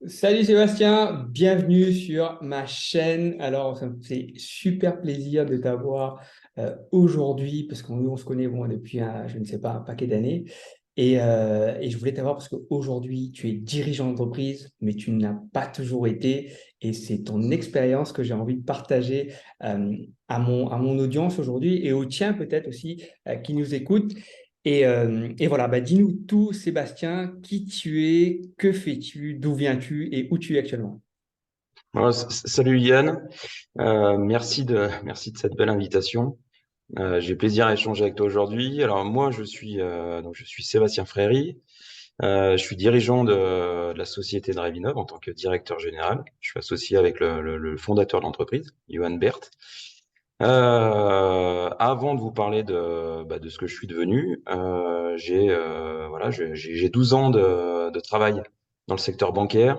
Salut Sébastien, bienvenue sur ma chaîne. Alors, ça me fait super plaisir de t'avoir aujourd'hui parce qu'on nous, on se connaît bon, depuis je ne sais pas, un paquet d'années. Et je voulais t'avoir parce qu'aujourd'hui, tu es dirigeant d'entreprise, mais tu n'as pas toujours été. Et c'est ton expérience que j'ai envie de partager à mon audience aujourd'hui et au tien peut-être aussi qui nous écoute. Et voilà, bah, dis-nous tout, Sébastien, qui tu es, que fais-tu, d'où viens-tu et où tu es actuellement? Salut Yann. Merci de cette belle invitation. J'ai plaisir à échanger avec toi aujourd'hui. Alors moi je suis Sébastien Fréry. Je suis dirigeant de la société Drivinov en tant que directeur général. Je suis associé avec le fondateur de l'entreprise, Johan Bert. Avant de vous parler de ce que je suis devenu, j'ai 12 ans de travail dans le secteur bancaire,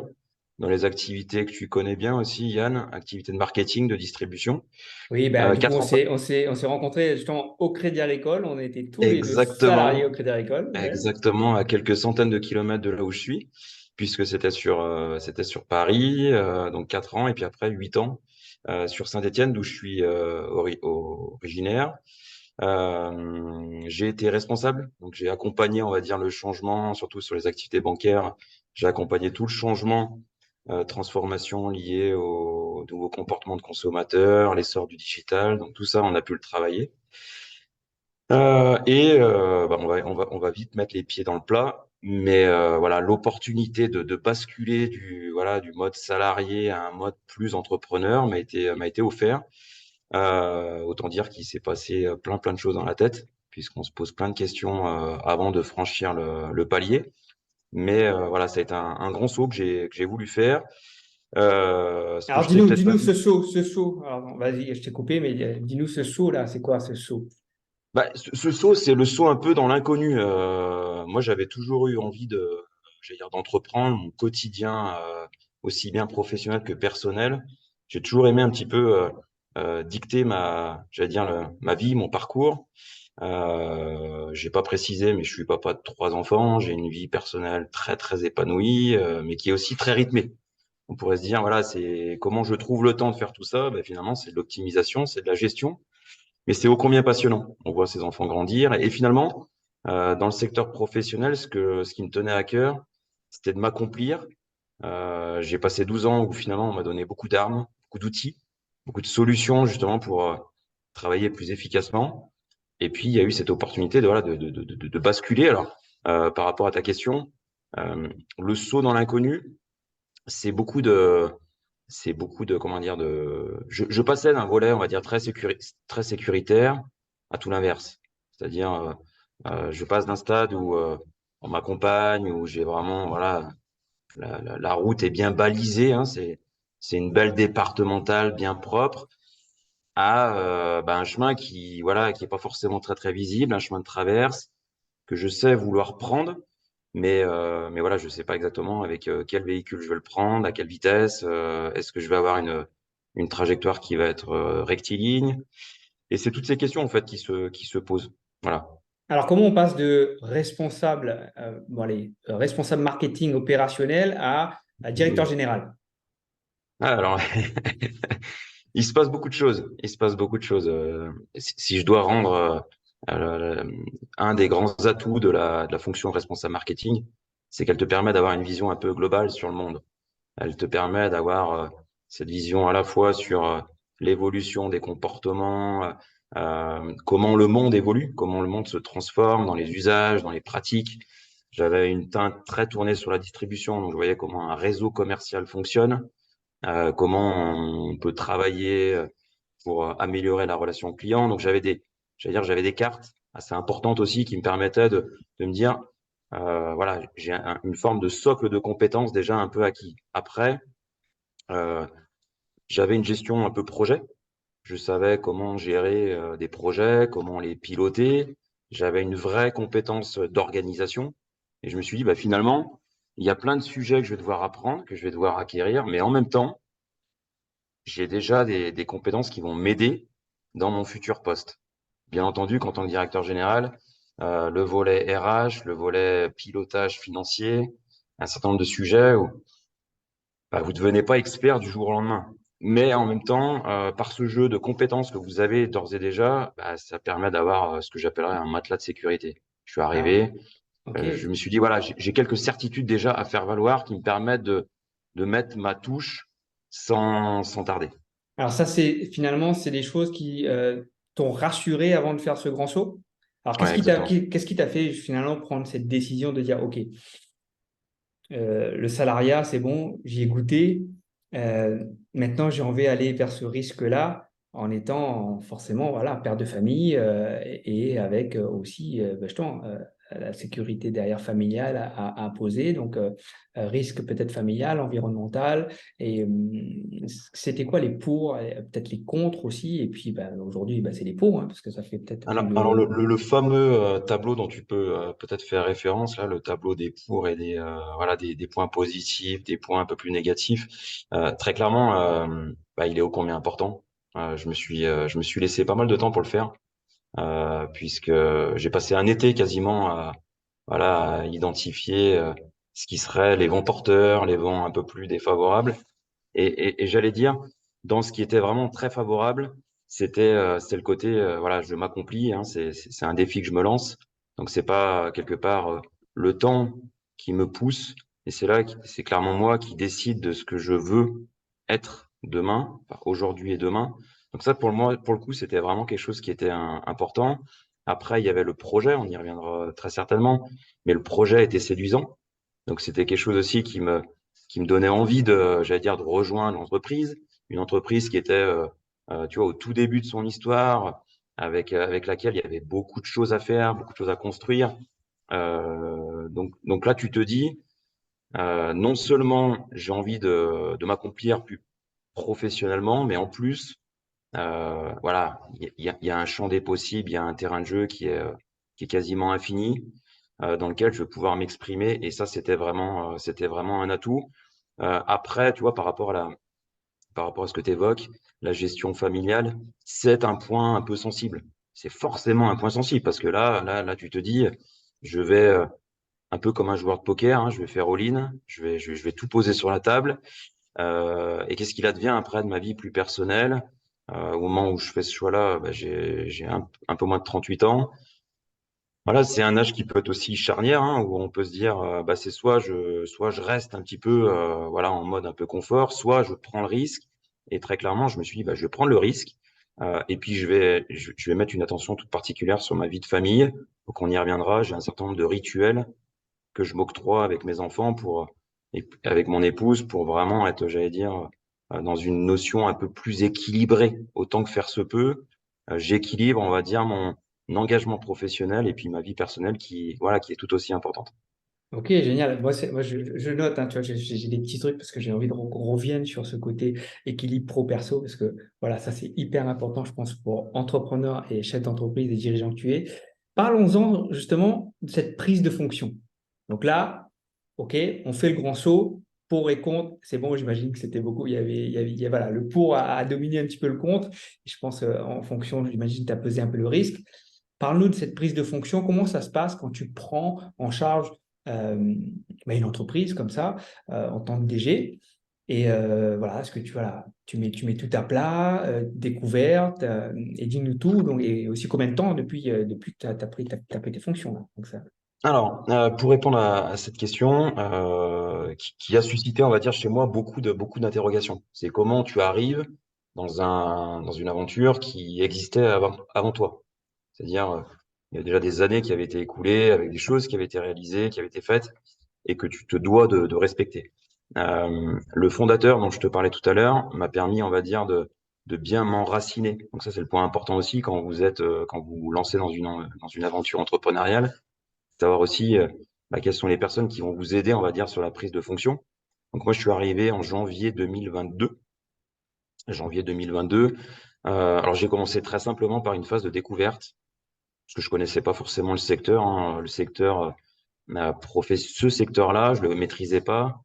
dans les activités que tu connais bien aussi, Yann, activités de marketing, de distribution. Oui, bah, du coup, 4 ans. on s'est rencontrés justement au Crédit Agricole. On était tous les deux salariés au Exactement, Crédit Agricole. Ouais. exactement, à quelques centaines de kilomètres de là où je suis, puisque c'était sur Paris, donc 4 ans, et puis après 8 ans sur Saint-Étienne, d'où je suis originaire. J'ai été responsable, donc j'ai accompagné, on va dire, le changement, surtout sur les activités bancaires. J'ai accompagné tout le changement, transformation liée au nouveau comportement de consommateurs, l'essor du digital. Donc tout ça, on a pu le travailler. On va vite mettre les pieds dans le plat. Mais voilà, l'opportunité de basculer du mode salarié à un mode plus entrepreneur m'a été offert. Autant dire qu'il s'est passé plein de choses dans la tête, puisqu'on se pose plein de questions avant de franchir le palier. Mais voilà, ça a été un grand saut que j'ai voulu faire. Ce que Alors, je t'ai peut-être pas dis-nous dit. ce saut. Alors, non, vas-y, je t'ai coupé, mais dis-nous ce saut là, c'est quoi ce saut? Ce saut, c'est le saut un peu dans l'inconnu. Moi, j'avais toujours eu envie j'allais dire, d'entreprendre mon quotidien, aussi bien professionnel que personnel. J'ai toujours aimé un petit peu dicter j'allais dire, ma vie, mon parcours. J'ai pas précisé, mais je suis papa de 3 enfants. J'ai une vie personnelle très épanouie, mais qui est aussi très rythmée. On pourrait se dire, voilà, c'est comment je trouve le temps de faire tout ça. Ben, finalement, c'est de l'optimisation, c'est de la gestion, mais c'est ô combien passionnant. On voit ces enfants grandir et finalement, dans le secteur professionnel, ce qui me tenait à cœur, c'était de m'accomplir. J'ai passé 12 ans où finalement on m'a donné beaucoup d'armes, beaucoup d'outils, beaucoup de solutions justement pour travailler plus efficacement. Et puis il y a eu cette opportunité de basculer. Alors par rapport à ta question, le saut dans l'inconnu, c'est beaucoup de comment dire je passais d'un volet on va dire très sécuritaire à tout l'inverse. C'est-à-dire je passe d'un stade où on m'accompagne, où j'ai vraiment voilà la route est bien balisée, hein, c'est une belle départementale bien propre, à un chemin qui voilà qui est pas forcément très visible, un chemin de traverse que je sais vouloir prendre, mais voilà, je sais pas exactement avec quel véhicule je vais le prendre, à quelle vitesse, est-ce que je vais avoir une trajectoire qui va être rectiligne, et c'est toutes ces questions en fait qui se posent. Voilà. Alors, comment on passe de responsable, responsable marketing opérationnel à directeur Mhm. général? Alors, il se passe beaucoup de choses. Il se passe beaucoup de choses. Si je dois rendre un des grands atouts de la fonction responsable marketing, c'est qu'elle te permet d'avoir une vision un peu globale sur le monde. Elle te permet d'avoir cette vision à la fois sur l'évolution des comportements, comment le monde évolue, comment le monde se transforme dans les usages, dans les pratiques. J'avais une teinte très tournée sur la distribution, donc je voyais comment un réseau commercial fonctionne, comment on peut travailler pour améliorer la relation client. Donc j'avais des cartes assez importantes aussi qui me permettaient de me dire, voilà, j'ai une forme de socle de compétences déjà un peu acquis. Après, euh, j'avais une gestion un peu projet. Je savais comment gérer des projets, comment les piloter. J'avais une vraie compétence d'organisation. Et je me suis dit, bah, finalement, il y a plein de sujets que je vais devoir apprendre, que je vais devoir acquérir, mais en même temps, j'ai déjà des compétences qui vont m'aider dans mon futur poste. Bien entendu, qu'en tant que directeur général, le volet RH, le volet pilotage financier, un certain nombre de sujets bah, vous ne devenez pas expert du jour au lendemain. Mais en même temps, par ce jeu de compétences que vous avez d'ores et déjà, bah, ça permet d'avoir ce que j'appellerais un matelas de sécurité. Je suis Ah, arrivé, ok. je me suis dit, voilà, j'ai quelques certitudes déjà à faire valoir qui me permettent de mettre ma touche sans tarder. Alors ça, c'est finalement, c'est des choses qui t'ont rassuré avant de faire ce grand saut. Alors Ouais, exactement. qu'est-ce qui t'a fait finalement prendre cette décision de dire, OK, le salariat, c'est bon, j'y ai goûté. Maintenant, j'ai envie d'aller vers ce risque-là en étant forcément voilà, père de famille et avec aussi justement, la sécurité derrière familiale à imposer. Donc, risque peut-être familial, environnemental. Et c'était quoi les pour, peut-être les contre aussi. Et puis bah, aujourd'hui, bah, c'est les pour, hein, parce que ça fait peut-être plus Alors, de... le fameux tableau dont tu peux peut-être faire référence, là, le tableau des pour et voilà, des points positifs, des points un peu plus négatifs, très clairement, bah, il est ô combien important. Je me suis laissé pas mal de temps pour le faire, puisque j'ai passé un été quasiment voilà, à identifier ce qui serait les vents porteurs, les vents un peu plus défavorables. Et j'allais dire, dans ce qui était vraiment très favorable, c'était le côté, voilà, je m'accomplis, hein, c'est un défi que je me lance. Donc, c'est pas quelque part le temps qui me pousse, et c'est là, c'est clairement moi qui décide de ce que je veux être demain, enfin, aujourd'hui et demain. Donc ça, pour moi, pour le coup, c'était vraiment quelque chose qui était important. Après, il y avait le projet, on y reviendra très certainement, mais le projet était séduisant. Donc, c'était quelque chose aussi qui me donnait envie de, j'allais dire, de rejoindre l'entreprise, une entreprise qui était, tu vois, au tout début de son histoire, avec laquelle il y avait beaucoup de choses à faire, beaucoup de choses à construire. Donc là, tu te dis, non seulement j'ai envie de m'accomplir plus professionnellement, mais en plus, voilà, il y a un champ des possibles, il y a un terrain de jeu qui est quasiment infini, dans lequel je vais pouvoir m'exprimer. Et ça, c'était vraiment un atout. Après, tu vois, par rapport à ce que tu évoques, la gestion familiale, c'est un point un peu sensible. C'est forcément un point sensible parce que là, tu te dis, je vais un peu comme un joueur de poker, hein, je vais faire all-in, je vais tout poser sur la table. Et qu'est-ce qu'il advient après de ma vie plus personnelle? Au moment où je fais ce choix-là, bah, j'ai un peu moins de 38 ans. Voilà, c'est un âge qui peut être aussi charnière, hein, où on peut se dire, bah, c'est soit je reste un petit peu, voilà, en mode un peu confort, soit je prends le risque. Et très clairement, je me suis dit, bah, je vais prendre le risque. Et puis je vais mettre une attention toute particulière sur ma vie de famille. Donc on y reviendra. J'ai un certain nombre de rituels que je m'octroie avec mes enfants et avec mon épouse pour vraiment être, j'allais dire, dans une notion un peu plus équilibrée, autant que faire se peut. J'équilibre, on va dire, mon engagement professionnel et puis ma vie personnelle voilà, qui est tout aussi importante. Ok, génial. Moi je note, hein, tu vois, j'ai des petits trucs parce que j'ai envie qu'on revienne sur ce côté équilibre pro-perso parce que voilà, ça c'est hyper important, je pense, pour entrepreneurs et chefs d'entreprise et dirigeants que tu es. Parlons-en justement de cette prise de fonction. Donc là, ok, on fait le grand saut, pour et contre. C'est bon, j'imagine que c'était beaucoup. Voilà, le pour a dominé un petit peu le contre. Et je pense en fonction, j'imagine, tu as pesé un peu le risque. Parle-nous de cette prise de fonction. Comment ça se passe quand tu prends en charge euh, une entreprise comme ça en tant que DG. Et voilà, est-ce que voilà, tu mets tout à plat, découverte, et dis-nous tout. Donc, et aussi combien de temps depuis que tu as pris tes fonctions là, donc ça. Alors, pour répondre à cette question, qui a suscité, on va dire, chez moi beaucoup d'interrogations. C'est comment tu arrives dans une aventure qui existait avant toi. C'est-à-dire, il y a déjà des années qui avaient été écoulées avec des choses qui avaient été réalisées, qui avaient été faites et que tu te dois de respecter. Le fondateur dont je te parlais tout à l'heure m'a permis, on va dire, de bien m'enraciner. Donc ça, c'est le point important aussi quand vous vous lancez dans une aventure entrepreneuriale, savoir aussi bah, quelles sont les personnes qui vont vous aider, on va dire, sur la prise de fonction. Donc moi, je suis arrivé en janvier 2022. Janvier 2022. Alors j'ai commencé très simplement par une phase de découverte parce que je connaissais pas forcément le secteur, hein. Le secteur, ce secteur-là, je le maîtrisais pas.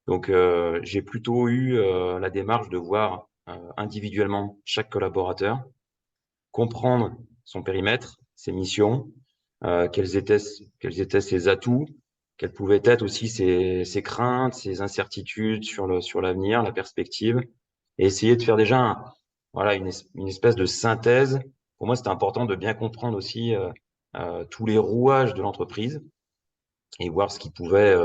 Donc, j'ai plutôt eu la démarche de voir individuellement chaque collaborateur, comprendre son périmètre, ses missions, quels étaient ses atouts, quelles pouvaient être aussi ses craintes, ses incertitudes sur l'avenir, la perspective, et essayer de faire déjà voilà, une espèce de synthèse. Pour moi, c'était important de bien comprendre aussi tous les rouages de l'entreprise et voir ce qui pouvait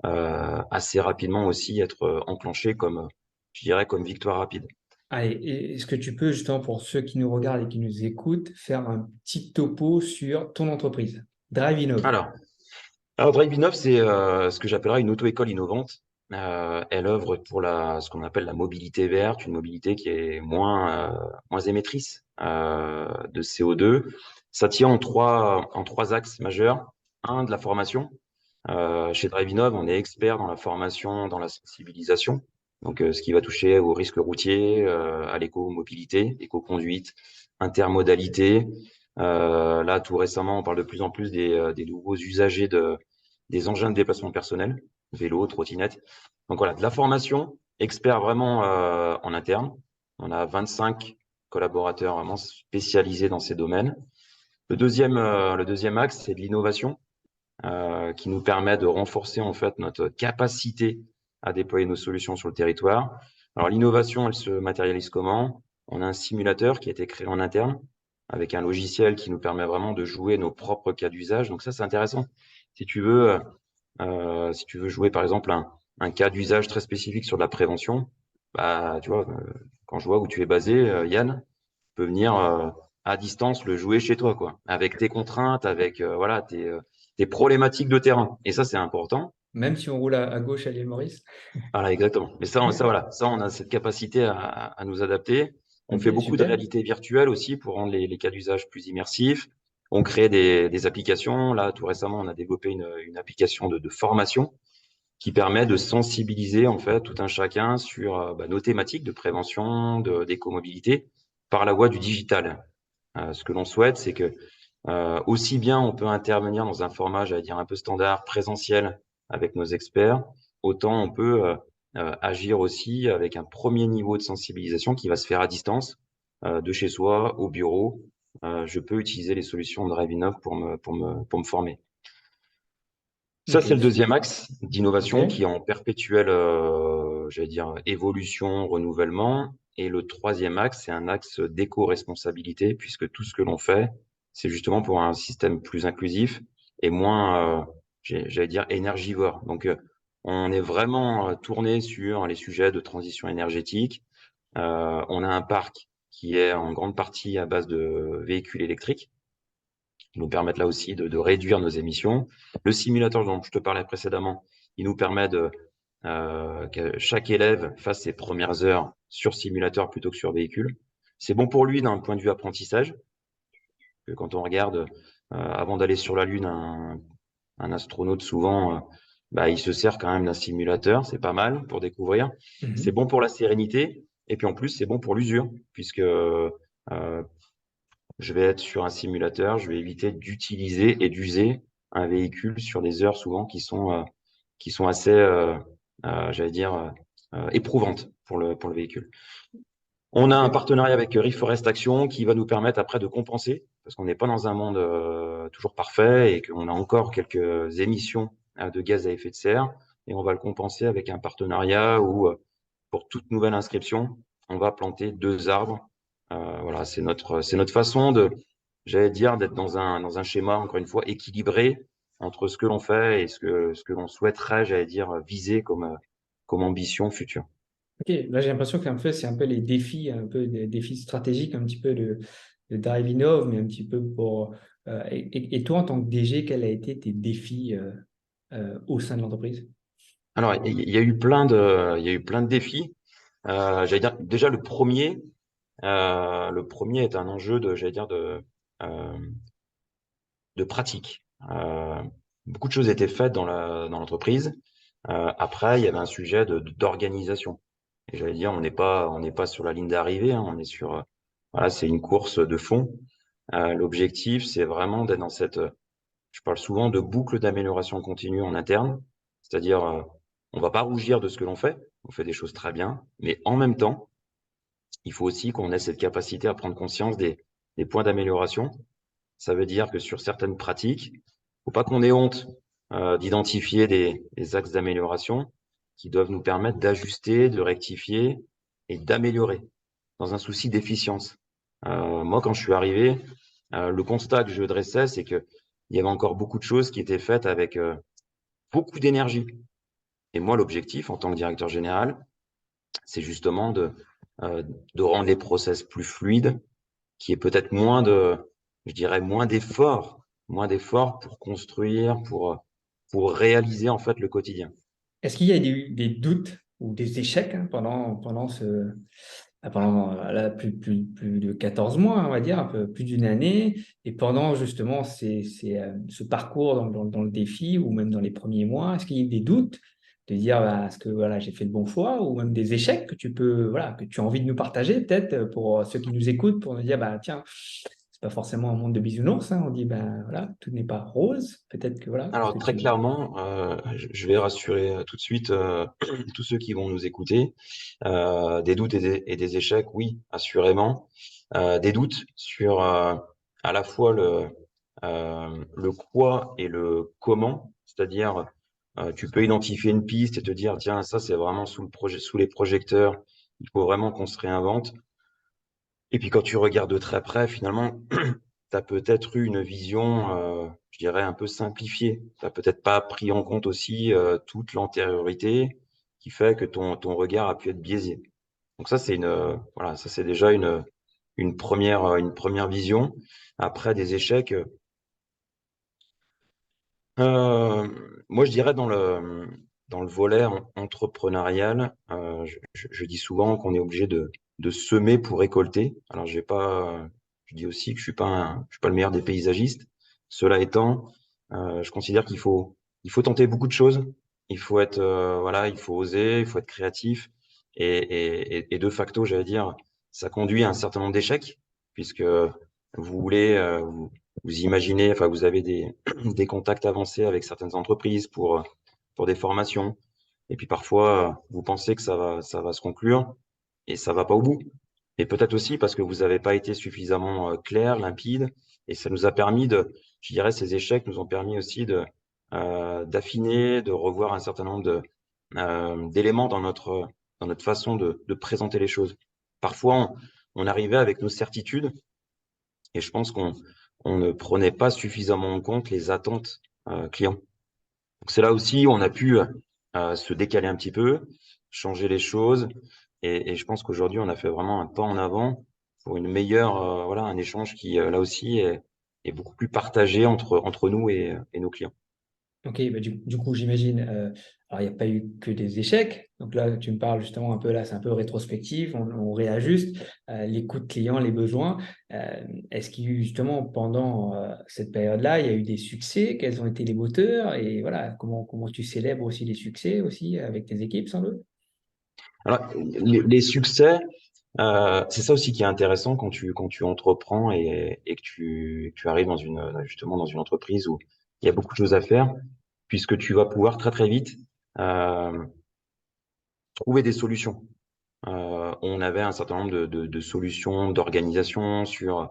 assez rapidement aussi être enclenché comme, je dirais, comme victoire rapide. Allez, est-ce que tu peux, justement, pour ceux qui nous regardent et qui nous écoutent, faire un petit topo sur ton entreprise, Drive Alors, Alors, Drive c'est ce que j'appellerais une auto-école innovante. Elle œuvre pour ce qu'on appelle la mobilité verte, une mobilité qui est moins émettrice de CO2. Ça tient en trois axes majeurs. Un, de la formation. Chez Drive on est expert dans la formation, dans la sensibilisation. Donc, ce qui va toucher aux risques routiers, à l'éco-mobilité, éco-conduite, intermodalité. Là, tout récemment, on parle de plus en plus des nouveaux usagers des engins de déplacement personnel, vélo, trottinette. Donc voilà, de la formation, expert vraiment en interne. On a 25 collaborateurs vraiment spécialisés dans ces domaines. Le deuxième axe, c'est de l'innovation qui nous permet de renforcer en fait notre capacité à déployer nos solutions sur le territoire. Alors l'innovation, elle se matérialise comment? On a un simulateur qui a été créé en interne avec un logiciel qui nous permet vraiment de jouer nos propres cas d'usage. Donc ça, c'est intéressant. Si tu veux, si tu veux jouer par exemple un cas d'usage très spécifique sur de la prévention, bah tu vois, quand je vois où tu es basé, Yann, tu peux venir à distance le jouer chez toi, quoi, avec tes contraintes, avec voilà tes problématiques de terrain. Et ça, c'est important. même si on roule à gauche à l'île Maurice. Voilà, exactement. Mais ça, voilà, ça, on a cette capacité à nous adapter. On fait Ok, beaucoup de super. réalité virtuelle aussi pour rendre les cas d'usage plus immersifs. On crée des applications. Là, tout récemment, on a développé une application de formation qui permet de sensibiliser en fait tout un chacun sur nos thématiques de prévention, d'écomobilité par la voie du digital. Ce que l'on souhaite, c'est que aussi bien on peut intervenir dans un format, j'allais dire un peu standard, présentiel avec nos experts, autant on peut agir aussi avec un premier niveau de sensibilisation qui va se faire à distance, de chez soi, au bureau. Je peux utiliser les solutions de Drive pour me former. Ça, Ok, c'est le deuxième axe ok. d'innovation qui est en perpétuelle, j'allais dire, évolution, renouvellement. Et le troisième axe, c'est un axe d'éco-responsabilité, puisque tout ce que l'on fait, c'est justement pour un système plus inclusif et moins, j'allais dire, énergivore. Donc, on est vraiment tourné sur les sujets de transition énergétique. On a un parc qui est en grande partie à base de véhicules électriques qui nous permettent là aussi de réduire nos émissions. Le simulateur dont je te parlais précédemment, il nous permet que chaque élève fasse ses premières heures sur simulateur plutôt que sur véhicule. C'est bon pour lui d'un point de vue apprentissage, que quand on regarde avant d'aller sur la Lune, un astronaute souvent, il se sert quand même d'un simulateur, c'est pas mal pour découvrir. C'est Mhm. bon pour la sérénité, et puis en plus c'est bon pour l'usure, puisque je vais être sur un simulateur, je vais éviter d'utiliser et d'user un véhicule sur des heures souvent qui sont assez, j'allais dire, éprouvantes pour le véhicule. On a un Ok. partenariat avec Reforest Action qui va nous permettre après de compenser, parce qu'on n'est pas dans un monde toujours parfait et qu'on a encore quelques émissions de gaz à effet de serre, et on va le compenser avec un partenariat où, pour toute nouvelle inscription, on va planter 2 arbres. Voilà, c'est notre façon j'allais dire, d'être dans un schéma, encore une fois, équilibré entre ce que l'on fait et ce que l'on souhaiterait, j'allais dire, viser comme ambition future. Ok, là j'ai l'impression qu'un peu c'est un peu les défis, un peu des défis stratégiques, un petit peu de Drive Innov, mais un petit peu pour. Et toi, en tant que DG, quels ont été tes défis au sein de l'entreprise? Alors, il y a eu plein de défis. J'allais dire, déjà, le premier est un enjeu j'allais dire, euh, de pratique. Beaucoup de choses étaient faites dans l'entreprise. Après, il y avait un sujet d'organisation. Et j'allais dire, on n'est pas sur la ligne d'arrivée, hein, on est voilà, c'est une course de fond. L'objectif, c'est vraiment d'être dans je parle souvent de boucle d'amélioration continue en interne. C'est-à-dire, on va pas rougir de ce que l'on fait. On fait des choses très bien, mais en même temps, il faut aussi qu'on ait cette capacité à prendre conscience des points d'amélioration. Ça veut dire que sur certaines pratiques, faut pas qu'on ait honte d'identifier des axes d'amélioration qui doivent nous permettre d'ajuster, de rectifier et d'améliorer dans un souci d'efficience. Moi, quand je suis arrivé, le constat que je dressais, c'est qu'il y avait encore beaucoup de choses qui étaient faites avec beaucoup d'énergie. Et moi, l'objectif en tant que directeur général, c'est justement euh, de rendre les process plus fluides, qui est peut-être je dirais, moins d'efforts pour construire, pour réaliser en fait le quotidien. Est-ce qu'il y a des doutes ou des échecs hein, pendant là, plus de 14 mois, on va dire, un peu plus d'une année, et pendant justement ce parcours dans le défi ou même dans les premiers mois, est-ce qu'il y a des doutes de dire bah, est-ce que voilà, j'ai fait le bon choix ou même des échecs que tu peux, voilà, que tu as envie de nous partager peut-être pour ceux qui nous écoutent, pour nous dire bah, tiens, c'est pas forcément un monde de bisounours, hein, on dit ben voilà, tout n'est pas rose, peut-être que voilà, est-ce Alors que très tu. clairement, je vais rassurer tout de suite tous ceux qui vont nous écouter. Des doutes et des échecs, oui, assurément. Des doutes sur à la fois le quoi et le comment, c'est-à-dire tu peux identifier une piste et te dire tiens ça c'est vraiment sous les projecteurs, il faut vraiment qu'on se réinvente. Et puis quand tu regardes de très près, finalement, tu as peut-être eu une vision, je dirais, un peu simplifiée. Tu n'as peut-être pas pris en compte aussi toute l'antériorité qui fait que ton regard a pu être biaisé. Donc ça, voilà, ça c'est déjà une première vision. Après, des échecs, euh, moi je dirais dans le volet entrepreneurial, je dis souvent qu'on est obligé de semer pour récolter. Alors je dis aussi que je suis pas le meilleur des paysagistes. Cela étant, je considère il faut tenter beaucoup de choses. Il faut voilà, il faut oser, il faut être créatif. Et de facto, j'allais dire, ça conduit à un certain nombre d'échecs, puisque vous voulez, vous imaginez, enfin, vous avez des contacts avancés avec certaines entreprises pour des formations. Et puis parfois, vous pensez que ça va se conclure et ça va pas au bout. Et peut-être aussi parce que vous n'avez pas été suffisamment clair, limpide. Et ça nous a permis je dirais, ces échecs nous ont permis aussi d'affiner, de revoir un certain nombre d'éléments dans notre façon de présenter les choses. Parfois, on arrivait avec nos certitudes et je pense on ne prenait pas suffisamment en compte les attentes clients. Donc c'est là aussi où on a pu se décaler un petit peu, changer les choses. Et je pense qu'aujourd'hui, on a fait vraiment un pas en avant pour une meilleure, voilà, un échange qui, là aussi, est beaucoup plus partagé entre nous et nos clients. Ok, bah du coup, j'imagine, alors il n'y a pas eu que des échecs. Donc là, tu me parles justement un peu, là, c'est un peu rétrospectif, on réajuste l'écoute client, les besoins. Est-ce qu'il y a eu justement pendant cette période-là, il y a eu des succès? Quels ont été les moteurs? Et voilà, comment tu célèbres aussi les succès aussi avec tes équipes, sans doute? Alors, les succès, c'est ça aussi qui est intéressant quand tu entreprends et que tu arrives justement dans une entreprise où il y a beaucoup de choses à faire, puisque tu vas pouvoir très très vite euh, trouver des solutions. On avait un certain nombre de solutions d'organisation sur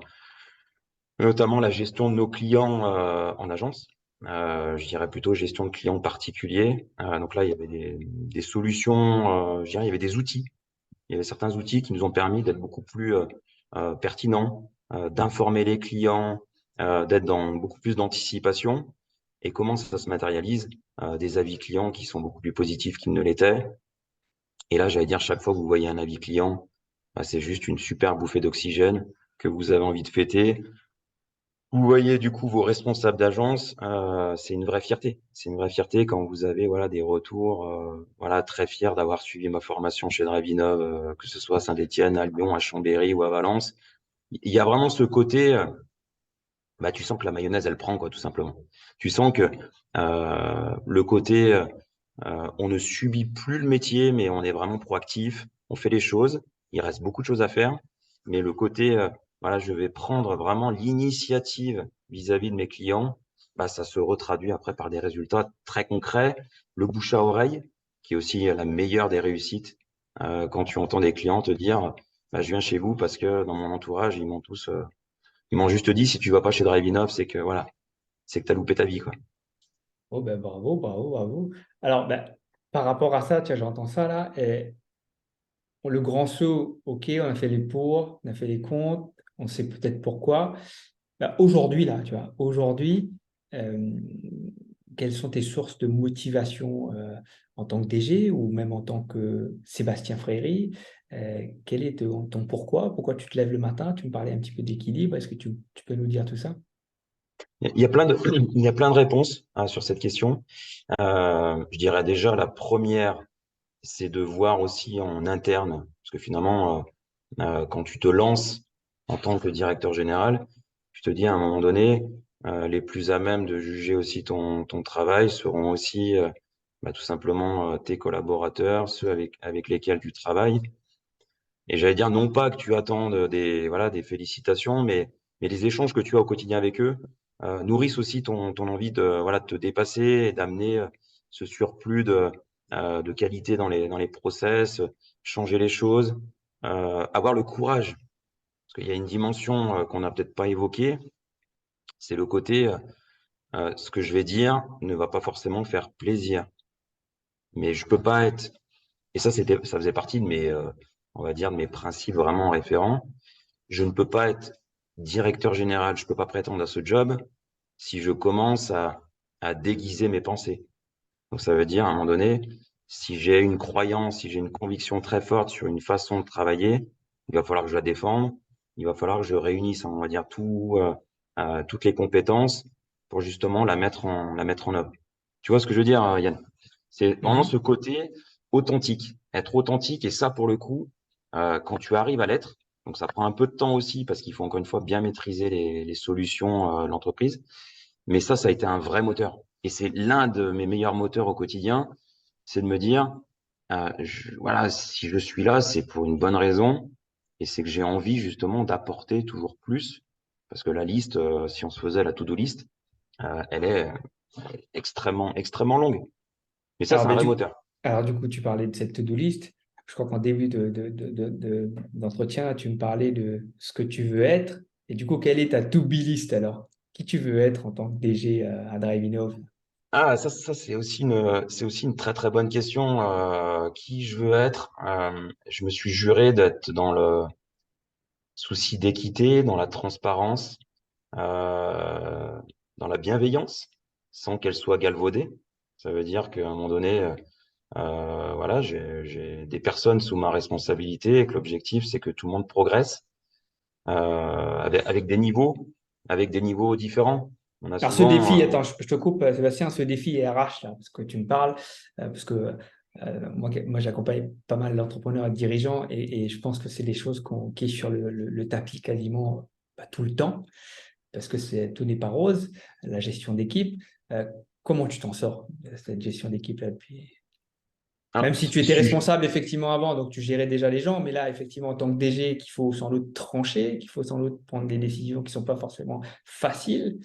notamment la gestion de nos clients en agence. Je dirais plutôt gestion de clients particuliers. Donc là, il y avait des solutions, je dirais, il y avait des outils. Il y avait certains outils qui nous ont permis d'être beaucoup plus pertinents, d'informer les clients, d'être dans beaucoup plus d'anticipation. Et comment ça se matérialise? Des avis clients qui sont beaucoup plus positifs qu'ils ne l'étaient. Et là, j'allais dire, chaque fois que vous voyez un avis client, bah, c'est juste une super bouffée d'oxygène que vous avez envie de fêter. Vous voyez du coup vos responsables d'agence, c'est une vraie fierté. C'est une vraie fierté quand vous avez voilà des retours, voilà très fier d'avoir suivi ma formation chez Dravinov, que ce soit à Saint-Étienne, à Lyon, à Chambéry ou à Valence. Il y a vraiment ce côté, bah tu sens que la mayonnaise elle prend quoi, tout simplement. Tu sens que le côté, on ne subit plus le métier, mais on est vraiment proactif. On fait les choses. Il reste beaucoup de choses à faire, mais le côté, voilà, je vais prendre vraiment l'initiative vis-à-vis de mes clients. Bah, ça se retraduit après par des résultats très concrets. Le bouche à oreille, qui est aussi la meilleure des réussites. Quand tu entends des clients te dire, bah, je viens chez vous parce que dans mon entourage, ils m'ont juste dit, si tu vas pas chez Drive c'est que voilà, c'est que t'as loupé ta vie, quoi. Oh ben bravo, bravo, bravo. Alors, ben, par rapport à ça, tiens, j'entends ça là. Et le grand saut, ok, on a fait les pour, on a fait les contre, on sait peut-être pourquoi. Ben, aujourd'hui, là, tu vois, aujourd'hui, euh, quelles sont tes sources de motivation en tant que DG ou même en tant que Sébastien Fréry? Quel est ton pourquoi? Pourquoi tu te lèves le matin? Tu me parlais un petit peu d'équilibre. Est-ce que tu peux nous dire tout ça? Il y a plein de, il y a plein de réponses sur cette question. Je dirais déjà la première, c'est de voir aussi en interne, parce que finalement, quand tu te lances en tant que directeur général, je te dis à un moment donné, les plus à même de juger aussi ton travail seront aussi tout simplement tes collaborateurs, ceux avec lesquels tu travailles. Et j'allais dire non pas que tu attendes voilà, des félicitations, mais les échanges que tu as au quotidien avec eux nourrissent aussi ton envie voilà, de te dépasser et d'amener ce surplus de qualité dans les process, changer les choses, avoir le courage. Parce qu'il y a une dimension qu'on n'a peut-être pas évoquée, c'est le côté ce que je vais dire ne va pas forcément faire plaisir. Mais je peux pas être. Et ça faisait partie de on va dire, de mes principes vraiment référents. Je ne peux pas être directeur général, je peux pas prétendre à ce job si je commence à déguiser mes pensées. Donc ça veut dire, à un moment donné, si j'ai une croyance, si j'ai une conviction très forte sur une façon de travailler, il va falloir que je la défende, il va falloir que je réunisse, on va dire, toutes les compétences pour justement la mettre en œuvre. Tu vois ce que je veux dire, Yann? C'est vraiment ce Mhm. côté authentique, être authentique, et ça, pour le coup, quand tu arrives à l'être, donc ça prend un peu de temps aussi parce qu'il faut encore une fois bien maîtriser les solutions de l'entreprise, mais ça a été un vrai moteur. Et c'est l'un de mes meilleurs moteurs au quotidien, c'est de me dire, voilà, si je suis là, c'est pour une bonne raison, et c'est que j'ai envie justement d'apporter toujours plus, parce que la liste, si on se faisait la to-do list, elle est extrêmement, extrêmement longue. Mais ça, Alors, c'est un ben, vrai moteur. alors, du coup, tu parlais de cette to-do list. Je crois qu'en début d'entretien, tu me parlais de ce que tu veux être. Et du coup, quelle est ta to-be list alors? Qui tu veux être en tant que DG à Drive Ah, ça c'est aussi une très très bonne question. Qui je veux être? Je me suis juré d'être dans le souci d'équité, dans la transparence, euh, dans la bienveillance, sans qu'elle soit galvaudée. Ça veut dire qu'à un moment donné, voilà, j'ai des personnes sous ma responsabilité et que l'objectif, c'est que tout le monde progresse avec des niveaux différents. On a Alors, ce souvent, défi, attends, je te coupe, Sébastien, ce défi RH, là, parce que tu me parles, parce que moi j'accompagne pas mal d'entrepreneurs et de dirigeants, et je pense que c'est des choses qui est sur le tapis quasiment tout le temps, parce que tout n'est pas rose, la gestion d'équipe. Euh, Comment tu t'en sors, cette gestion d'équipe là, depuis... Même alors, si tu étais responsable effectivement avant, donc tu gérais déjà les gens, mais là, effectivement, en tant que DG, qu'il faut sans doute trancher, qu'il faut sans doute prendre des décisions qui ne sont pas forcément faciles,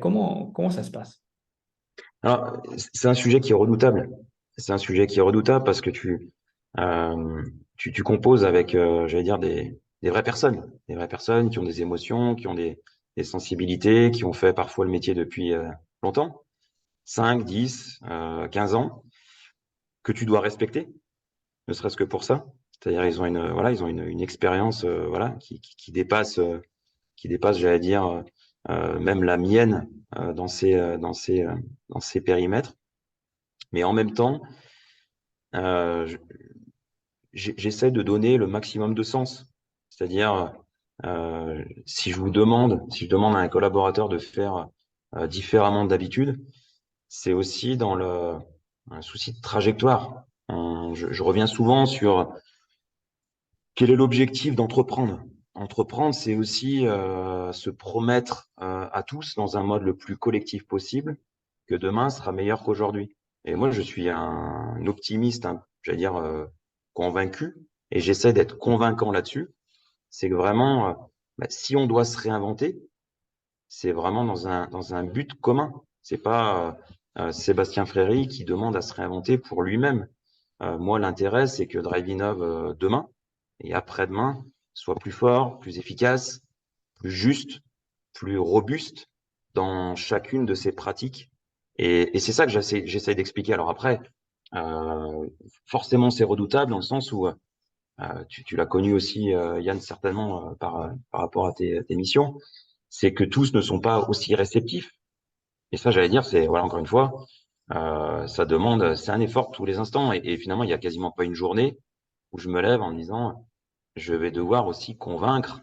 comment ça se passe? alors, c'est un sujet qui est redoutable. C'est un sujet qui est redoutable parce que euh, tu composes avec, j'allais dire, des vraies personnes qui ont des émotions, qui ont des sensibilités, qui ont fait parfois le métier depuis longtemps, 5, 10, 15 ans, que tu dois respecter, ne serait-ce que pour ça. C'est-à-dire, voilà, ils ont une expérience, voilà, qui dépasse, j'allais dire, même la mienne dans ces périmètres. Mais en même temps, euh, j'essaie de donner le maximum de sens. C'est-à-dire, si je demande à un collaborateur de faire différemment d'habitude, c'est aussi dans un souci de trajectoire. Je reviens souvent sur quel est l'objectif d'entreprendre. Entreprendre, c'est aussi se promettre à tous dans un mode le plus collectif possible que demain sera meilleur qu'aujourd'hui. Et moi, je suis un optimiste, j'allais dire convaincu, et j'essaie d'être convaincant là-dessus. C'est que vraiment, si on doit se réinventer, c'est vraiment dans un but commun. C'est pas Sébastien Fréry qui demande à se réinventer pour lui-même. Moi, l'intérêt, c'est que Drive Innov demain et après-demain soit plus fort, plus efficace, plus juste, plus robuste dans chacune de ses pratiques Et c'est ça que j'essaie d'expliquer. Alors après, euh, forcément, c'est redoutable dans le sens où tu l'as connu aussi, Yann, certainement, par rapport à tes missions, c'est que tous ne sont pas aussi réceptifs. Et ça, j'allais dire, c'est, voilà, encore une fois, ça demande, c'est un effort tous les instants. Et finalement, il y a quasiment pas une journée où je me lève en me disant, je vais devoir aussi convaincre,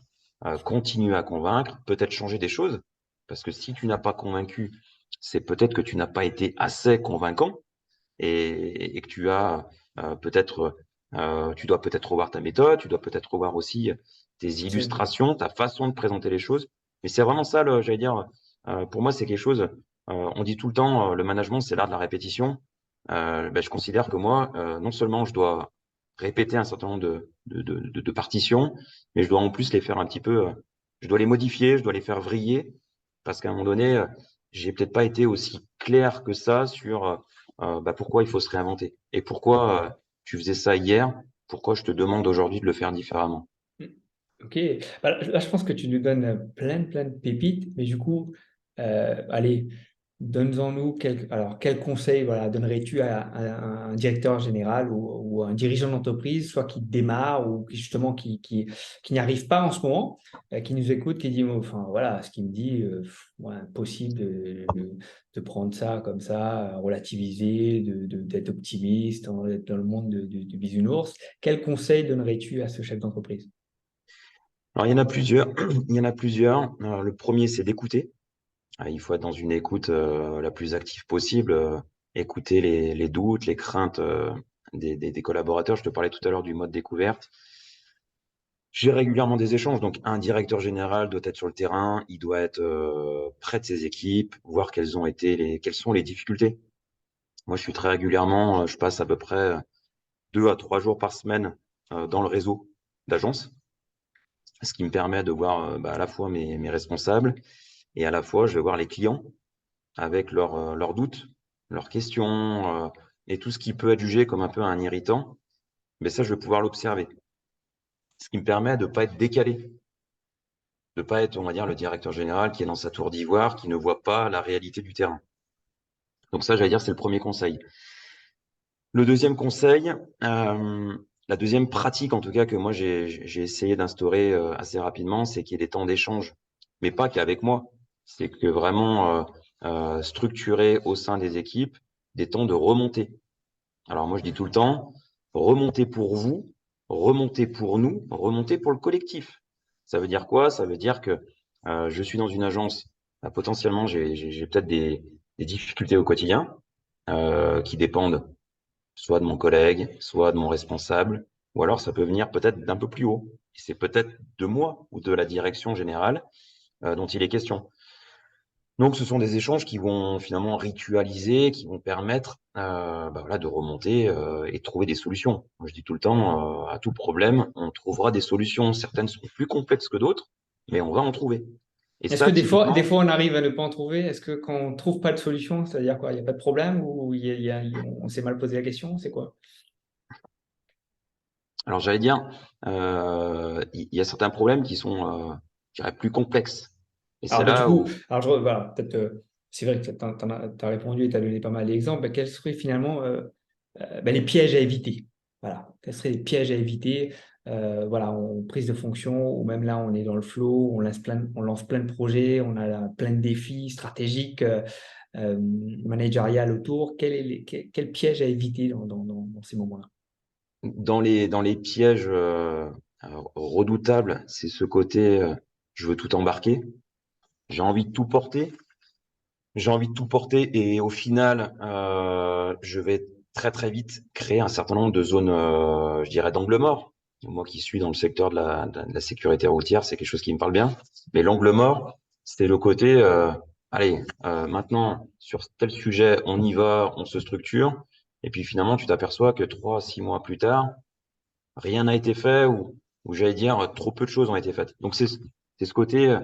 continuer à convaincre, peut-être changer des choses. Parce que si tu n'as pas convaincu, c'est peut-être que tu n'as pas été assez convaincant et que tu as peut-être, tu dois peut-être revoir ta méthode, tu dois peut-être revoir aussi tes Absolument. illustrations, ta façon de présenter les choses. Mais c'est vraiment ça, j'allais dire, pour moi, c'est quelque chose, on dit tout le temps, le management, c'est l'art de la répétition. Ben, je considère que moi, non seulement je dois répéter un certain nombre de partitions, mais je dois en plus les faire un petit peu, je dois les modifier, je dois les faire vriller, parce qu'à un moment donné, j'ai peut-être pas été aussi clair que ça sur bah, pourquoi il faut se réinventer et pourquoi tu faisais ça hier, pourquoi je te demande aujourd'hui de le faire différemment. Mm. Ok. Bah, là, je pense que tu nous donnes plein de pépites, mais du coup, allez, donne-en-nous alors, quel conseil voilà, donnerais-tu à un directeur général ou un dirigeant d'entreprise, soit qui démarre ou justement qui n'y arrive pas en ce moment, qui nous écoute, qui dit, enfin voilà, ce qu'il me dit, ouais, impossible de prendre ça comme ça, relativiser, d'être optimiste, d'être dans le monde du bisounours. Quel conseil donnerais-tu à ce chef d'entreprise? Alors il y en a plusieurs, il y en a plusieurs. Le premier, c'est d'écouter. Il faut être dans une écoute la plus active possible, écouter les doutes, les craintes des collaborateurs. Je te parlais tout à l'heure du mode découverte. J'ai régulièrement des échanges. Donc, un directeur général doit être sur le terrain, il doit être près de ses équipes, voir quelles sont les difficultés. Moi, je suis très régulièrement, je passe à peu près 2 à 3 jours par semaine dans le réseau d'agences, ce qui me permet de voir bah, à la fois mes responsables et à la fois je vais voir les clients avec leurs doutes, leurs questions et tout ce qui peut être jugé comme un peu un irritant. Mais ça, je vais pouvoir l'observer. Ce qui me permet de ne pas être décalé, de ne pas être, on va dire, le directeur général qui est dans sa tour d'ivoire, qui ne voit pas la réalité du terrain. Donc ça, j'allais dire, c'est le premier conseil. Le deuxième conseil, la deuxième pratique en tout cas que moi j'ai essayé d'instaurer assez rapidement, c'est qu'il y ait des temps d'échange, mais pas qu'avec moi. C'est que vraiment structurer au sein des équipes des temps de remontée. Alors moi je dis tout le temps, remonter pour vous, remonter pour nous, remonter pour le collectif. Ça veut dire quoi? Ça veut dire que je suis dans une agence, potentiellement j'ai peut-être des difficultés au quotidien qui dépendent soit de mon collègue, soit de mon responsable, ou alors ça peut venir peut-être d'un peu plus haut. C'est peut-être de moi ou de la direction générale dont il est question. Donc, ce sont des échanges qui vont finalement ritualiser, qui vont permettre bah voilà, de remonter et de trouver des solutions. Moi, je dis tout le temps, à tout problème, on trouvera des solutions. Certaines sont plus complexes que d'autres, mais on va en trouver. Et Est-ce que ça, des typiquement, fois, on arrive à ne pas en trouver? Est-ce que quand on ne trouve pas de solution, c'est-à-dire quoi? Il n'y a pas de problème ou on s'est mal posé la question? C'est quoi? alors j'allais dire, il y a certains problèmes qui sont, je dirais, plus complexes. Et Alors, c'est bah, du là coup, où, alors, voilà, peut-être, c'est vrai que tu as répondu et tu as donné pas mal d'exemples. Bah, quels seraient finalement bah, les pièges à éviter? Voilà, quels seraient les pièges à éviter? Voilà, prise de fonction, ou même là, on est dans le flow, on lance plein de projets, on a là plein de défis stratégiques, managériales autour. Quel piège à éviter dans ces moments-là? dans les pièges redoutables, c'est ce côté je veux tout embarquer, j'ai envie de tout porter, j'ai envie de tout porter et au final, je vais très très vite créer un certain nombre de zones, je dirais, d'angle mort. Moi qui suis dans le secteur de la sécurité routière, c'est quelque chose qui me parle bien. Mais l'angle mort, c'est le côté, allez, maintenant sur tel sujet, on y va, on se structure. Et puis finalement, tu t'aperçois que 3 à 6 mois plus tard, rien n'a été fait ou j'allais dire trop peu de choses ont été faites. Donc c'est ce côté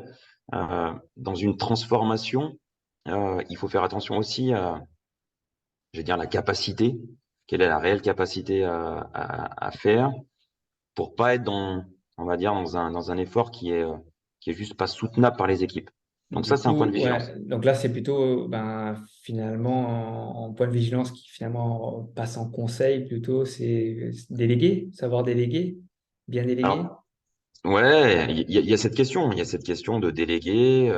dans une transformation, il faut faire attention aussi à, je vais dire, la capacité, quelle est la réelle capacité à faire pour pas être dans, on va dire, dans un effort qui est juste pas soutenable par les équipes. Donc ça, Du c'est un point de coup, ouais, vigilance. donc là, c'est plutôt ben, finalement en point de vigilance qui finalement passe en conseil plutôt, c'est déléguer, savoir déléguer, bien déléguer. Alors, ouais, il y a cette question, il y a cette question de déléguer.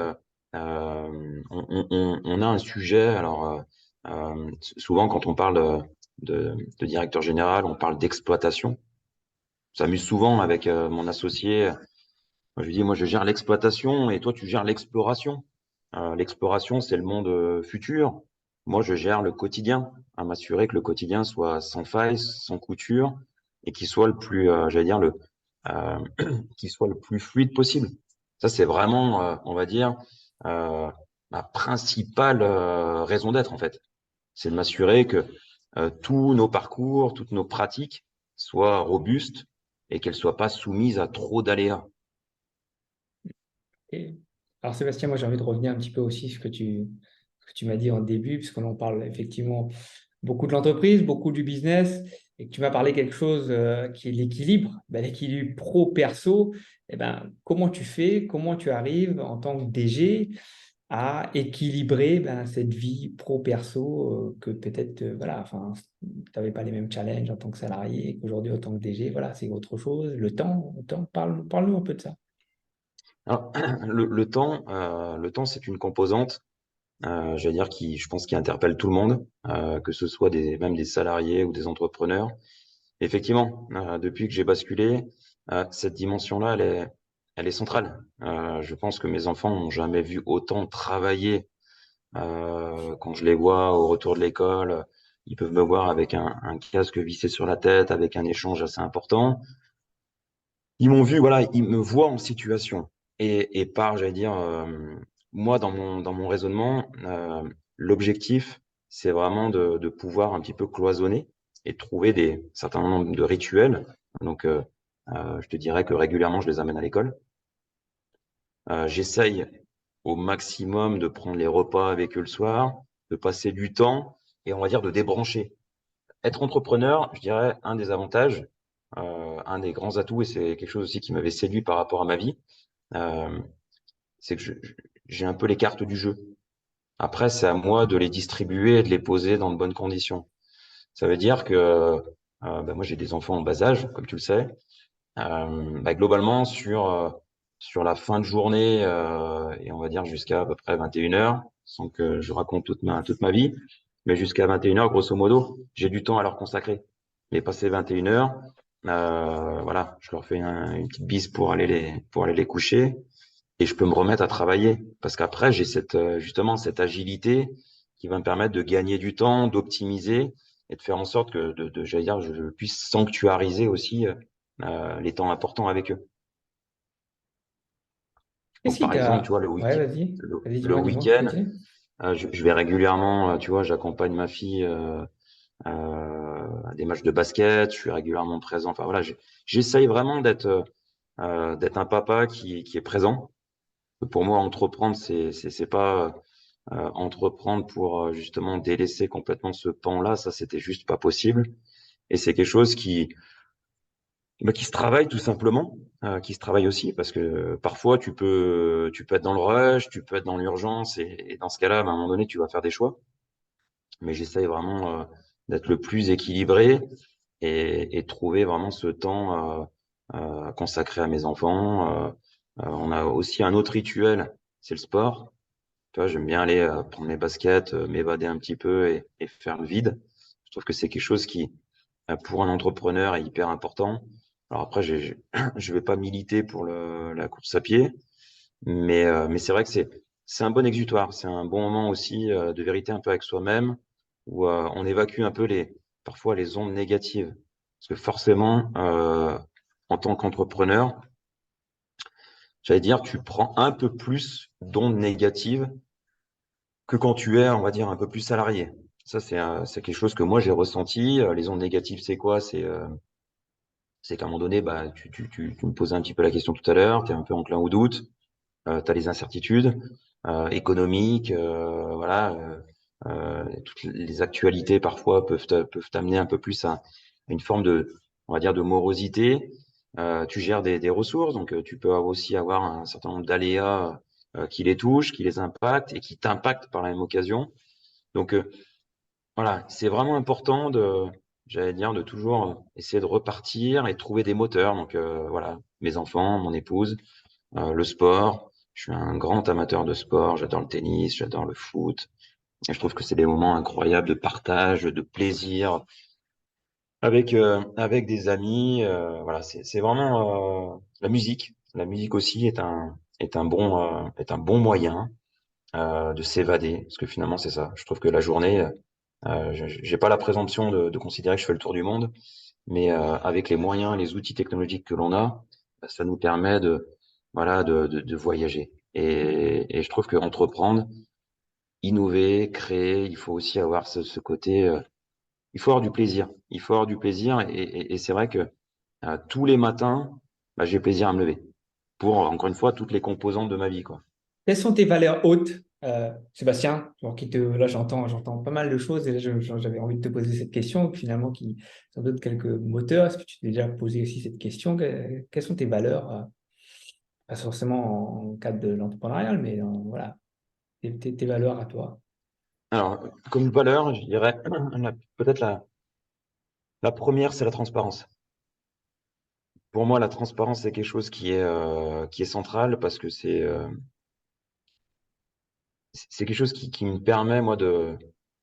On a un sujet, alors souvent quand on parle de directeur général, on parle d'exploitation. On s'amuse souvent avec mon associé. Moi, je lui dis, moi je gère l'exploitation et toi tu gères l'exploration. L'exploration, c'est le monde futur. Moi, je gère le quotidien, à m'assurer que le quotidien soit sans faille, sans couture et qu'il soit le plus, j'allais dire, euh, qu'il soit le plus fluide possible. Ça, c'est vraiment, on va dire, euh, ma principale raison d'être, en fait. C'est de m'assurer que tous nos parcours, toutes nos pratiques soient robustes et qu'elles soient pas soumises à trop d'aléas. Et- alors Sébastien, moi j'ai envie de revenir un petit peu aussi sur ce que tu m'as dit en début, puisqu'on en parle effectivement beaucoup de l'entreprise, beaucoup du business, et que tu m'as parlé quelque chose qui est l'équilibre, ben, l'équilibre pro-perso. Eh ben, comment tu fais, comment tu arrives en tant que DG à équilibrer ben, cette vie pro-perso que peut-être, voilà, enfin, tu n'avais pas les mêmes challenges en tant que salarié et qu'aujourd'hui en tant que DG, voilà, c'est autre chose. Le temps, parle-nous un peu de ça. Alors, le temps, c'est une composante, j'allais dire, je pense, qui interpelle tout le monde, que ce soit même des salariés ou des entrepreneurs. Effectivement, depuis que j'ai basculé, cette dimension-là, elle est centrale. Je pense que mes enfants n'ont jamais vu autant travailler. Quand je les vois au retour de l'école, ils peuvent me voir avec un casque vissé sur la tête, avec un échange assez important. Ils m'ont vu, voilà, ils me voient en situation. Et par, j'allais dire, moi, dans mon raisonnement, l'objectif, c'est vraiment de pouvoir un petit peu cloisonner et trouver certains nombres de rituels. Donc, je te dirais que régulièrement, je les amène à l'école. J'essaye au maximum de prendre les repas avec eux le soir, de passer du temps et on va dire de débrancher. Être entrepreneur, je dirais, un des avantages, un des grands atouts, et c'est quelque chose aussi qui m'avait séduit par rapport à ma vie, euh, c'est que j'ai un peu les cartes du jeu. Après, c'est à moi de les distribuer et de les poser dans de bonnes conditions. Ça veut dire que bah, moi, j'ai des enfants en bas âge, comme tu le sais. Bah, globalement, sur la fin de journée, et on va dire jusqu'à à peu près 21 heures, sans que je raconte toute ma vie, mais jusqu'à 21 heures, grosso modo, j'ai du temps à leur consacrer. Mais passé 21 heures, voilà, je leur fais une petite bise pour aller les coucher et je peux me remettre à travailler. Parce qu'après, j'ai justement cette agilité qui va me permettre de gagner du temps, d'optimiser et de faire en sorte que, j'allais dire, je puisse sanctuariser aussi les temps importants avec eux. Qu'est-ce Donc, qui par exemple, tu t'a... vois, Ouais, vas-y. Vas-y, le dis-moi, week-end, continue. je vais régulièrement, tu vois, j'accompagne ma fille à des matchs de basket, je suis régulièrement présent. Enfin, voilà, j'essaye vraiment d'être un papa qui est présent. Pour moi, entreprendre, c'est pas entreprendre pour justement délaisser complètement ce pan-là. Ça, c'était juste pas possible. Et c'est quelque chose qui se travaille tout simplement, qui se travaille aussi parce que parfois tu peux être dans le rush, tu peux être dans l'urgence et dans ce cas-là, à un moment donné, tu vas faire des choix. Mais j'essaye vraiment d'être le plus équilibré et trouver vraiment ce temps consacré à mes enfants. On a aussi un autre rituel, c'est le sport. Tu vois, j'aime bien aller prendre mes baskets, m'évader un petit peu et faire le vide. Je trouve que c'est quelque chose qui, pour un entrepreneur, est hyper important. Alors après, je vais pas militer pour la course à pied, mais c'est vrai que c'est un bon exutoire. C'est un bon moment aussi de vérité un peu avec soi-même, où on évacue un peu parfois les ondes négatives. Parce que forcément, en tant qu'entrepreneur, j'allais dire, tu prends un peu plus d'ondes négatives que quand tu es, on va dire, un peu plus salarié. Ça, c'est quelque chose que moi j'ai ressenti. Les ondes négatives, c'est quoi? C'est qu'à un moment donné, bah, tu me posais un petit peu la question tout à l'heure, tu es un peu enclin au doute, tu as les incertitudes économiques, voilà, toutes les actualités parfois peuvent t'amener un peu plus à une forme on va dire, de morosité. Tu gères des ressources, donc tu peux aussi avoir un certain nombre d'aléas qui les touchent, qui les impactent et qui t'impactent par la même occasion. Donc, voilà, c'est vraiment important j'allais dire, de toujours essayer de repartir et de trouver des moteurs. Donc, voilà, mes enfants, mon épouse, le sport. Je suis un grand amateur de sport. J'adore le tennis, j'adore le foot. Et je trouve que c'est des moments incroyables de partage, de plaisir avec des amis. Voilà, c'est vraiment la musique. La musique aussi est un bon moyen de s'évader, parce que finalement c'est ça. Je trouve que la journée, j'ai pas la présomption de considérer que je fais le tour du monde, mais avec les moyens, les outils technologiques que l'on a, ça nous permet de voyager. Et je trouve que entreprendre, innover, créer, il faut aussi avoir ce côté. Il faut avoir du plaisir. Il faut avoir du plaisir, et c'est vrai que tous les matins, bah, j'ai plaisir à me lever. Pour encore une fois toutes les composantes de ma vie, quoi. Quelles sont tes valeurs hautes, Sébastien? Genre là, j'entends pas mal de choses et là, j'avais envie de te poser cette question, finalement, qui sans doute quelques moteurs. Est-ce que tu t'es déjà posé aussi cette question? Quelles sont tes valeurs, pas forcément en cadre de l'entrepreneuriat, mais voilà, tes valeurs à toi? Alors, comme valeur, je dirais peut-être la première, c'est la transparence. Pour moi, la transparence, c'est quelque chose qui est central parce que c'est quelque chose qui me permet, moi, de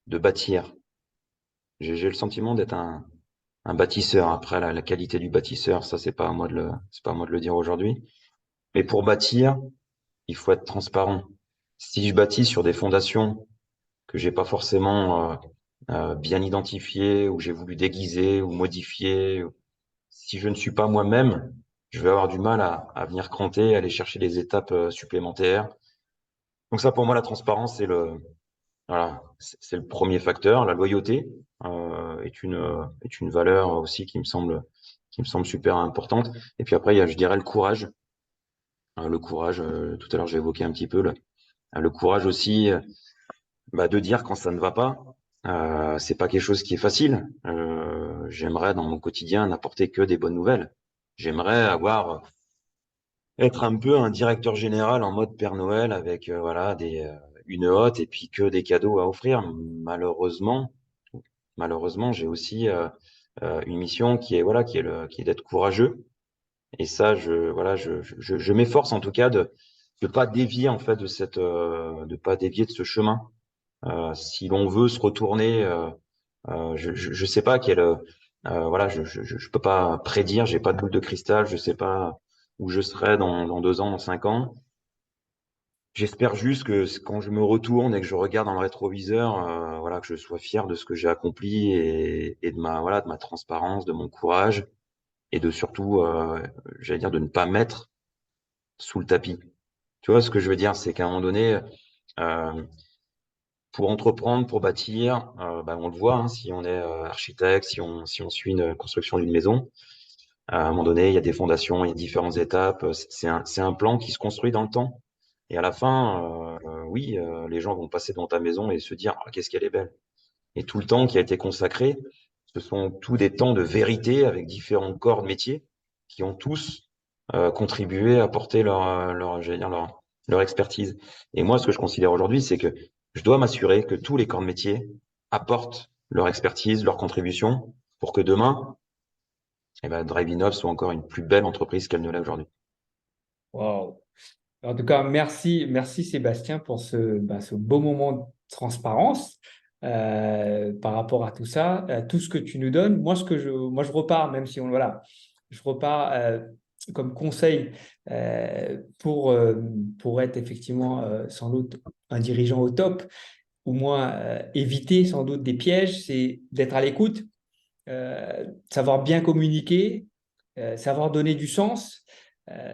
bâtir. J'ai le sentiment d'être un bâtisseur. Après, la qualité du bâtisseur, ça, c'est pas à moi de le dire aujourd'hui. Mais pour bâtir, il faut être transparent. Si je bâtis sur des fondations que j'ai pas forcément bien identifiées, ou j'ai voulu déguiser ou modifier, si je ne suis pas moi-même, je vais avoir du mal à venir cranter, aller chercher des étapes supplémentaires. Donc ça, pour moi, la transparence, voilà, c'est le premier facteur. La loyauté est une valeur aussi qui me semble super importante. Et puis après, il y a, je dirais, le courage. Le courage, tout à l'heure, j'ai évoqué un petit peu le courage aussi, de dire quand ça ne va pas. C'est pas quelque chose qui est facile. J'aimerais dans mon quotidien n'apporter que des bonnes nouvelles. J'aimerais être un peu un directeur général en mode Père Noël avec voilà une hotte et puis que des cadeaux à offrir. Malheureusement, j'ai aussi une mission qui est d'être courageux. Et ça, je m'efforce en tout cas de pas dévier en fait de pas dévier de ce chemin. Si l'on veut se retourner, je sais pas voilà, je peux pas prédire, j'ai pas de boule de cristal, je sais pas où je serai dans 2 ans, dans 5 ans. J'espère juste que quand je me retourne et que je regarde dans le rétroviseur, voilà, que je sois fier de ce que j'ai accompli, et de ma transparence, de mon courage, et de surtout, j'allais dire, de ne pas mettre sous le tapis. Tu vois ce que je veux dire, c'est qu'à un moment donné, euh, pour entreprendre, pour bâtir, on le voit, hein, si on est architecte, si on suit une construction d'une maison, à un moment donné, il y a des fondations, il y a différentes étapes. C'est un plan qui se construit dans le temps. Et à la fin, oui, les gens vont passer devant ta maison et se dire, ah, qu'est-ce qu'elle est belle. Et tout le temps qui a été consacré, ce sont tous des temps de vérité avec différents corps de métier qui ont tous contribué à apporter j'allais dire leur expertise. Et moi, ce que je considère aujourd'hui, c'est que je dois m'assurer que tous les corps de métier apportent leur expertise, leur contribution, pour que demain, Drive Innov soit encore une plus belle entreprise qu'elle ne l'est aujourd'hui. Wow. En tout cas, merci Sébastien pour ce beau moment de transparence par rapport à tout ça, tout ce que tu nous donnes. Moi, je repars, même si voilà, je repars comme conseil pour être effectivement sans doute un dirigeant au top, ou moins éviter sans doute des pièges, c'est d'être à l'écoute, savoir bien communiquer, savoir donner du sens,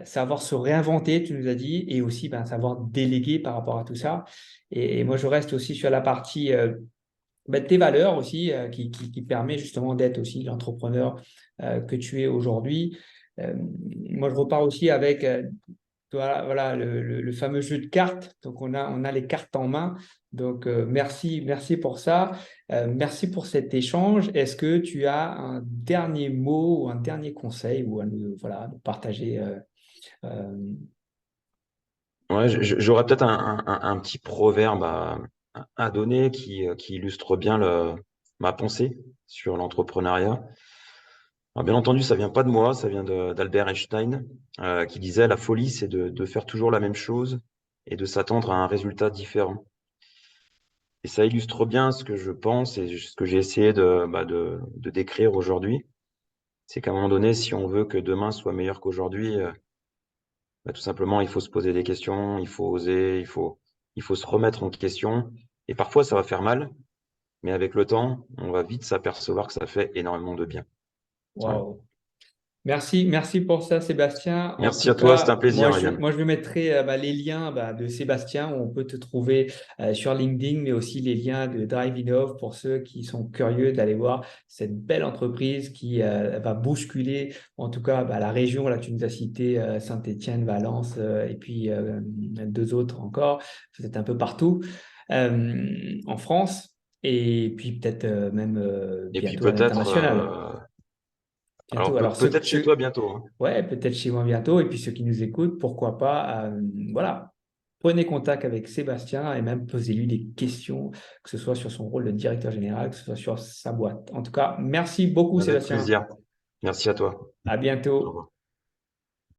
savoir se réinventer, tu nous as dit, et aussi savoir déléguer par rapport à tout ça. Et moi, je reste aussi sur la partie de tes valeurs aussi, qui permet justement d'être aussi l'entrepreneur que tu es aujourd'hui. Euh, Moi, je repars aussi avec voilà, le fameux jeu de cartes. Donc, on a les cartes en main. Donc, merci pour ça. Merci pour cet échange. Est-ce que tu as un dernier mot ou un dernier conseil ou à nous, voilà, nous partager euh, Ouais, j'aurais peut-être un petit proverbe à donner qui illustre bien ma pensée sur l'entrepreneuriat. Alors, bien entendu, ça vient pas de moi, ça vient d'Albert Einstein, qui disait la folie, c'est de faire toujours la même chose et de s'attendre à un résultat différent. Et ça illustre bien ce que je pense et ce que j'ai essayé de décrire aujourd'hui. C'est qu'à un moment donné, si on veut que demain soit meilleur qu'aujourd'hui, tout simplement, il faut se poser des questions, il faut oser, il faut se remettre en question. Et parfois, ça va faire mal, mais avec le temps, on va vite s'apercevoir que ça fait énormément de bien. Voilà. Waouh. Merci, merci pour ça, Sébastien. En Merci tout à toi, c'était un cas, plaisir, Ryan. moi, je mettrai les liens de Sébastien où on peut te trouver sur LinkedIn, mais aussi les liens de Drive Innov pour ceux qui sont curieux d'aller voir cette belle entreprise qui va bousculer, en tout cas, la région. Là, tu nous as cité Saint-Étienne, Valence et puis deux autres encore, peut-être un peu partout en France et puis peut-être même Et puis bientôt à l'international. Bientôt. alors Alors, peut-être chez toi bientôt, hein. ouais, peut-être chez moi bientôt. Et puis ceux qui nous écoutent, pourquoi pas, voilà, prenez contact avec Sébastien et même posez-lui des questions, que ce soit sur son rôle de directeur général, que ce soit sur sa boîte. En tout cas, merci beaucoup, Avec Sébastien. plaisir. Merci à toi. À Au bientôt. revoir.